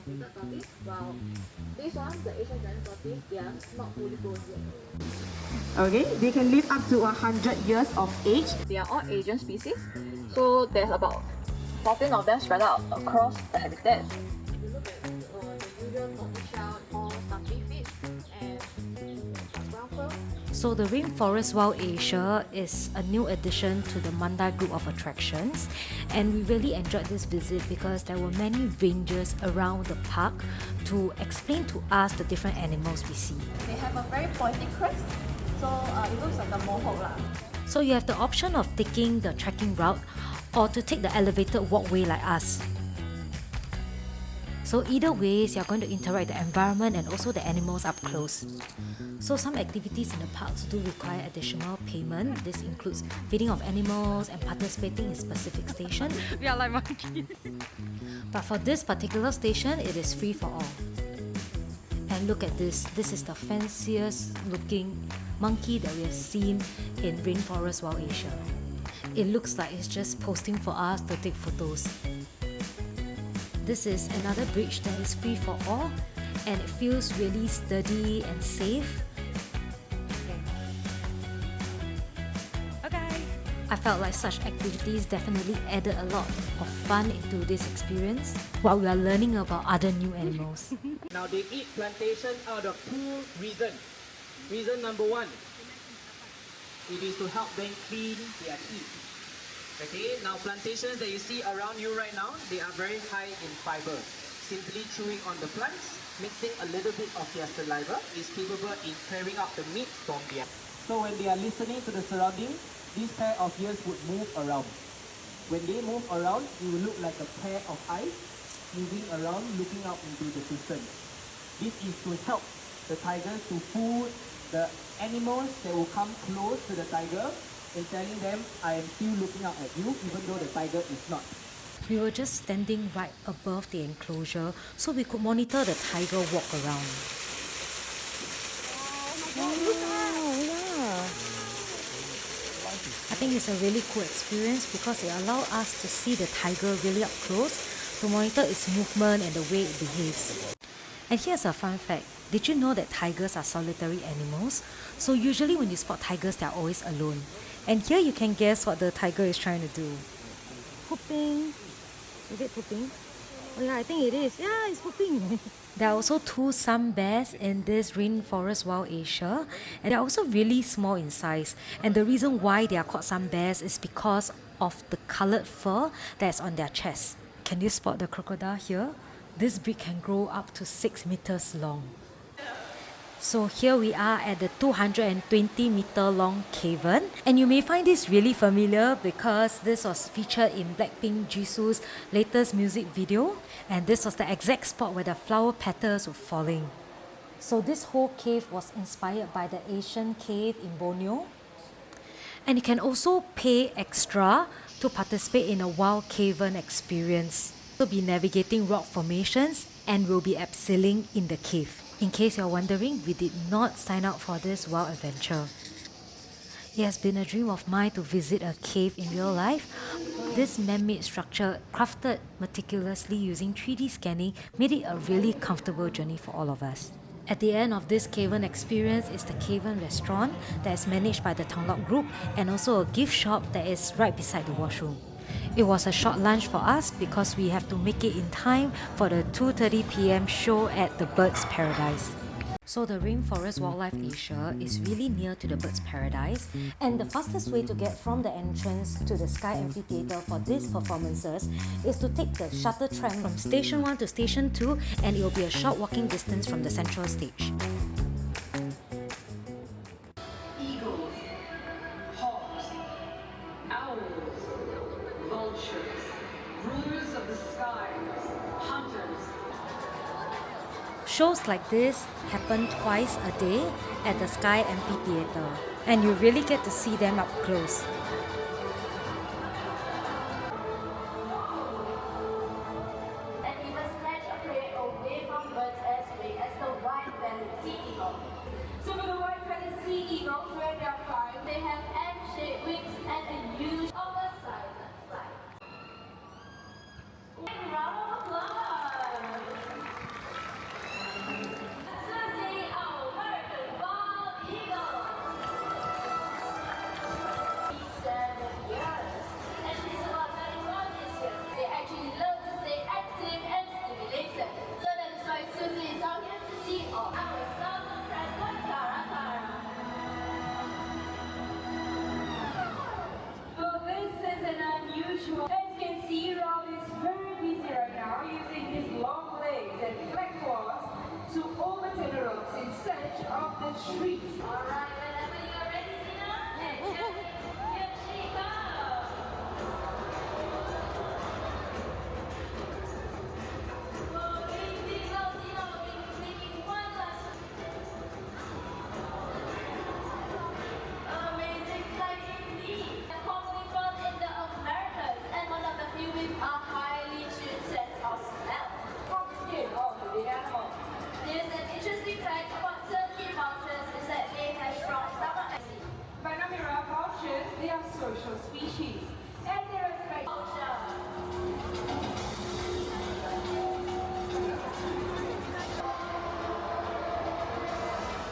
domesticated tortoise, while this one, the Asian giant tortoise, they are not fully grown yet. Okay, they can live up to 100 years of age. They are all Asian species, so there's about 14 of them spread out across the habitat. If you look at the usual tortoiseshell, all starchy feet and brown fur. So the Rainforest Wild Asia is a new addition to the Mandai group of attractions, and we really enjoyed this visit because there were many rangers around the park to explain to us the different animals we see. They have a very pointy crest, so it looks like a mohawk lah. So you have the option of taking the trekking route or to take the elevated walkway like us. So either ways, you're going to interact with the environment and also the animals up close. So some activities in the parks do require additional payment. This includes feeding of animals and participating in specific stations. We are like monkeys. But for this particular station, it is free for all. And look at this. This is the fanciest looking monkey that we have seen in Rainforest Wild Asia. It looks like it's just posting for us to take photos. This is another bridge that is free for all, and it feels really sturdy and safe. Okay. I felt like such activities definitely added a lot of fun into this experience while we are learning about other new animals. Now they eat plantation out of two reasons. Reason number one, it is to help them clean their teeth. Okay, now plantations that you see around you right now, they are very high in fiber. Simply chewing on the plants, mixing a little bit of their saliva is capable in clearing out the meat from their. So when they are listening to the surrounding, this pair of ears would move around. When they move around, it will look like a pair of eyes moving around, looking out into the distance. This is to help the tigers to fool the animals that will come close to the tiger and telling them, I am still looking out at you even though the tiger is not. We were just standing right above the enclosure so we could monitor the tiger walk around. I think it's a really cool experience because it allowed us to see the tiger really up close, to monitor its movement and the way it behaves. And here's a fun fact. Did you know that tigers are solitary animals? So usually when you spot tigers, they're always alone. And here you can guess what the tiger is trying to do. Pooping. Is it pooping? Oh yeah, I think it is. Yeah, it's pooping. There are also two sun bears in this Rainforest Wild Asia, and they're also really small in size. And the reason why they are called sun bears is because of the coloured fur that's on their chest. Can you spot the crocodile here? This breed can grow up to 6 meters long. So here we are at the 220 meter long cavern, and you may find this really familiar because this was featured in Blackpink Jisoo's latest music video, and this was the exact spot where the flower petals were falling. So this whole cave was inspired by the Asian cave in Borneo, and you can also pay extra to participate in a wild cavern experience. We'll be navigating rock formations and we'll be abseiling in the cave. In case you're wondering, we did not sign up for this wild adventure. It has been a dream of mine to visit a cave in real life. This man-made structure, crafted meticulously using 3D scanning, made it a really comfortable journey for all of us. At the end of this cavern experience is the Cavern Restaurant that is managed by the Tonglok Group, and also a gift shop that is right beside the washroom. It was a short lunch for us because we have to make it in time for the 2:30 p.m. show at the Birds Paradise. So the Rainforest Wildlife Asia is really near to the Birds Paradise, and the fastest way to get from the entrance to the Sky Amphitheatre for these performances is to take the shuttle tram from Station 1 to Station 2, and it will be a short walking distance from the central stage. Eagles, hawks, owls, vultures, rulers of the skies, hunters. Shows like this happen twice a day at the Sky Amphitheatre, and you really get to see them up close. And we must snatch a prey away from birds as big as the white-bellied sea eagle. So for the white-bellied sea eagles, when they are flying, they have egg-shaped wings and a huge oversized flight. Round of applause! treat. Alright, whenever you're ready, Tina, here she comes. Amazing flight indeed. Commonly found in the Americas and one of the few with a highly tuned sense of smell. From the skin of the big animal. There's an interesting fact about turkey vultures is that they have strong stomach acid. Panamera vultures, they are social species. And they respect Vulture.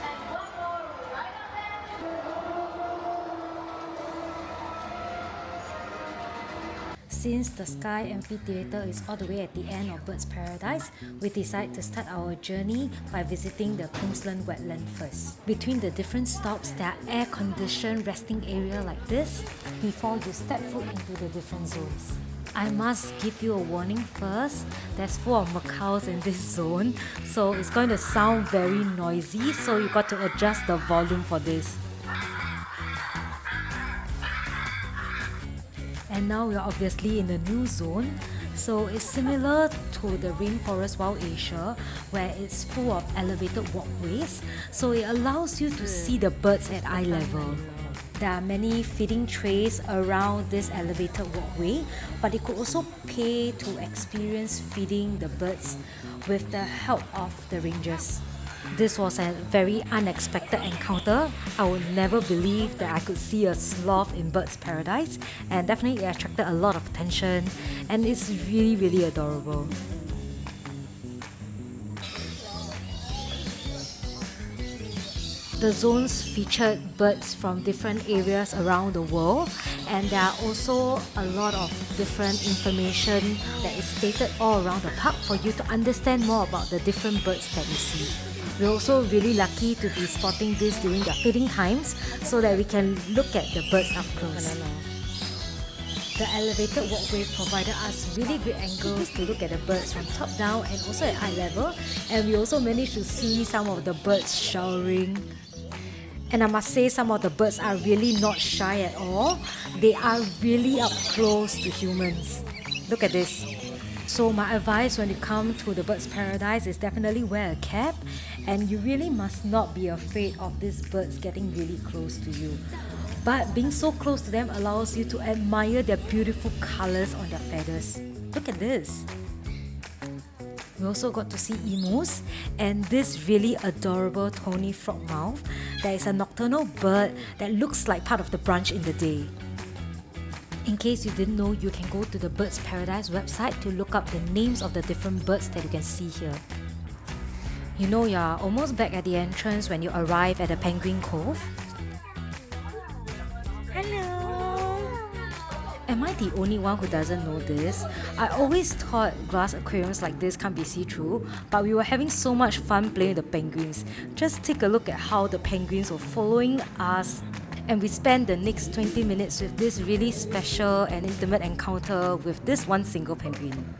And one more right up there. Since the Sky Amphitheatre is all the way at the end of Birds Paradise, we decide to start our journey by visiting the Crimson Wetland first. Between the different stops, there are air-conditioned resting area like this before you step foot into the different zones. I must give you a warning first, there's full of macaws in this zone, so it's going to sound very noisy, so you got to adjust the volume for this. And now we are obviously in the new zone, so it's similar to the Rainforest Wild Asia, where it's full of elevated walkways, so it allows you to see the birds at eye level. There are many feeding trays around this elevated walkway, but you could also pay to experience feeding the birds with the help of the rangers. This was a very unexpected encounter. I would never believe that I could see a sloth in Birds Paradise, and definitely it attracted a lot of attention, and it's really adorable. The zones featured birds from different areas around the world, and there are also a lot of different information that is stated all around the park for you to understand more about the different birds that you see. We're also really lucky to be spotting this during their feeding times so that we can look at the birds up close. The elevated walkway provided us really great angles to look at the birds from top down and also at eye level, and we also managed to see some of the birds showering. And I must say, some of the birds are really not shy at all. They are really up close to humans. Look at this. So my advice when you come to the Birds Paradise is definitely wear a cap, and you really must not be afraid of these birds getting really close to you. But being so close to them allows you to admire their beautiful colours on their feathers. Look at this. We also got to see emus and this really adorable Tony frogmouth that is a nocturnal bird that looks like part of the brunch in the day. In case you didn't know, you can go to the Birds Paradise website to look up the names of the different birds that you can see here. You know, you're almost back at the entrance when you arrive at the Penguin Cove. Hello. Am I the only one who doesn't know this? I always thought glass aquariums like this can't be see-through, but we were having so much fun playing with the penguins. Just take a look at how the penguins were following us, and we spent the next 20 minutes with this really special and intimate encounter with this one single penguin.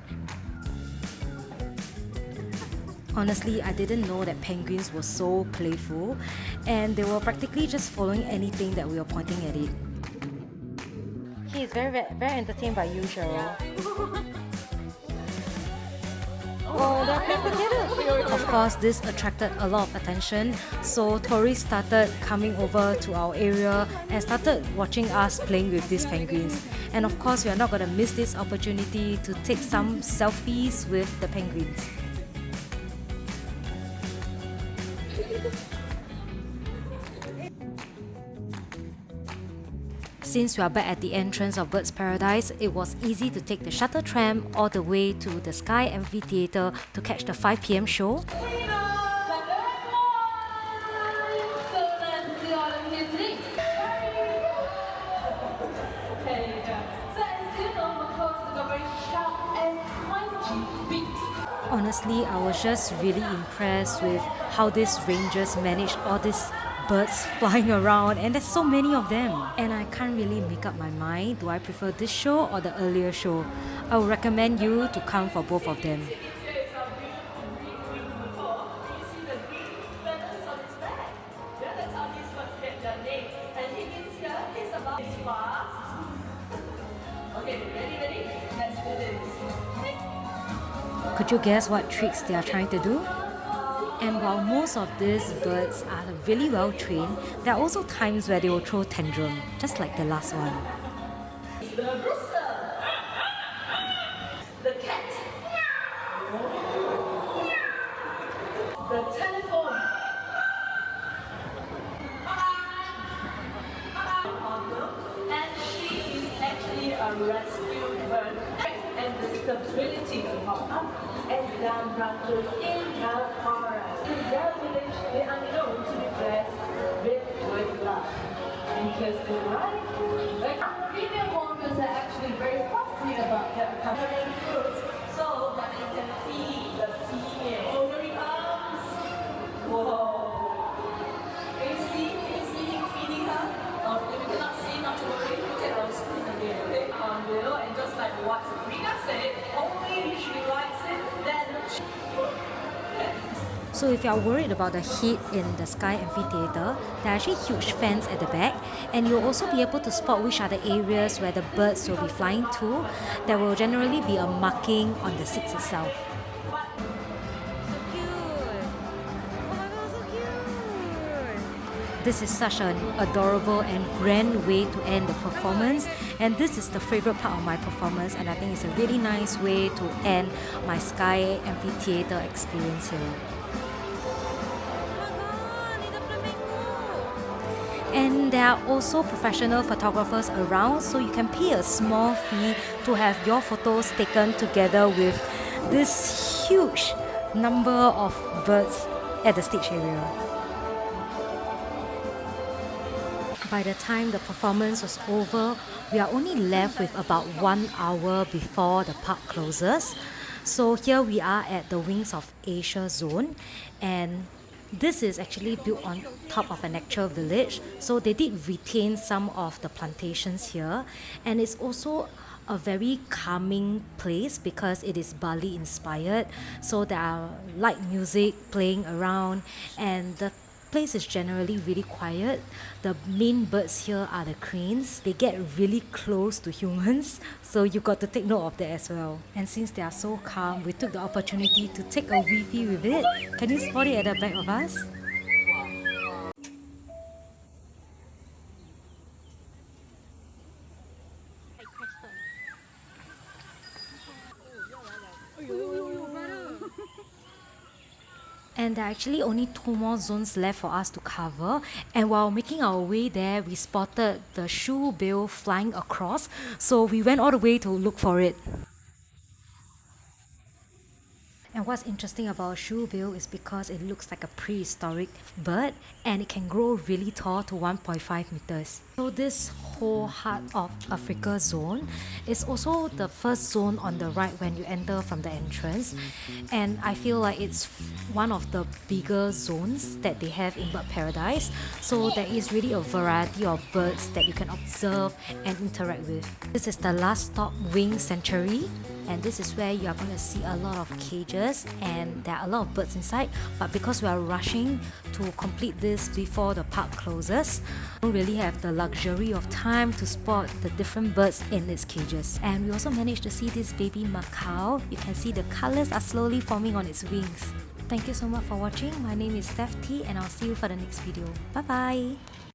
Honestly, I didn't know that penguins were so playful, and they were practically just following anything that we were pointing at it. He is very entertained by you, Sheryl. Oh, they're playing together. Of course, this attracted a lot of attention, so tourists started coming over to our area and started watching us playing with these penguins. And of course, we are not going to miss this opportunity to take some selfies with the penguins. Since we are back at the entrance of Birds Paradise, it was easy to take the shuttle tram all the way to the Sky Amphitheatre to catch the 5 PM show. Honestly, I was just really impressed with how these rangers managed all these birds flying around, and there's so many of them. And I can't really make up my mind, do I prefer this show or the earlier show? I would recommend you to come for both of them. It's fast. Okay, ready? Let's do this. Could you guess what tricks they are trying to do? And while most of these birds are really well trained, there are also times where they will throw tantrum, just like the last one. The rooster. The cat. The telephone. And she is actually a rescue bird. And the stability to hop up and down branches in the forest. In their village, they are known to be blessed with love. Interesting, right? Female warblers are actually very fussy about their covering fruits so that they can feed the female. Ovary arms. Whoa. Can you see him feeding her? If you cannot see, not to worry, look at our screen again. Okay? Below, and just like what Sabrina said, only if she likes it, then she will. So if you are worried about the heat in the Sky Amphitheatre, there are actually huge fans at the back, and you'll also be able to spot which are the areas where the birds will be flying to. There will generally be a marking on the seats itself. So cute. Oh my god, so cute. This is such an adorable and grand way to end the performance, and this is the favorite part of my performance, and I think it's a really nice way to end my Sky Amphitheatre experience here. And there are also professional photographers around, so you can pay a small fee to have your photos taken together with this huge number of birds at the stage area. By the time the performance was over, we are only left with about 1 hour before the park closes. So here we are at the Wings of Asia zone, and this is actually built on top of an actual village, so they did retain some of the plantations here, and it's also a very calming place because it is Bali inspired, so there are light music playing around, and the place is generally really quiet. The main birds here are the cranes. They get really close to humans, so you got to take note of that as well. And since they are so calm, we took the opportunity to take a Wi-Fi with it. Can you spot it at the back of us? And there are actually only 2 more zones left for us to cover. And while making our way there, we spotted the shoebill flying across. So we went all the way to look for it. And what's interesting about shoebill is because it looks like a prehistoric bird, and it can grow really tall to 1.5 meters. So this whole Heart of Africa zone is also the first zone on the right when you enter from the entrance, and I feel like it's one of the bigger zones that they have in Bird Paradise. So there is really a variety of birds that you can observe and interact with. This is the last stop, Wing Sanctuary, and this is where you are going to see a lot of cages, and there are a lot of birds inside, but because we are rushing to complete this before the park closes, we don't really have the luxury of time to spot the different birds in its cages. And we also managed to see this baby macaw. You can see the colors are slowly forming on its wings. Thank you so much for watching. My name is StephT, and I'll see you for the next video. Bye bye.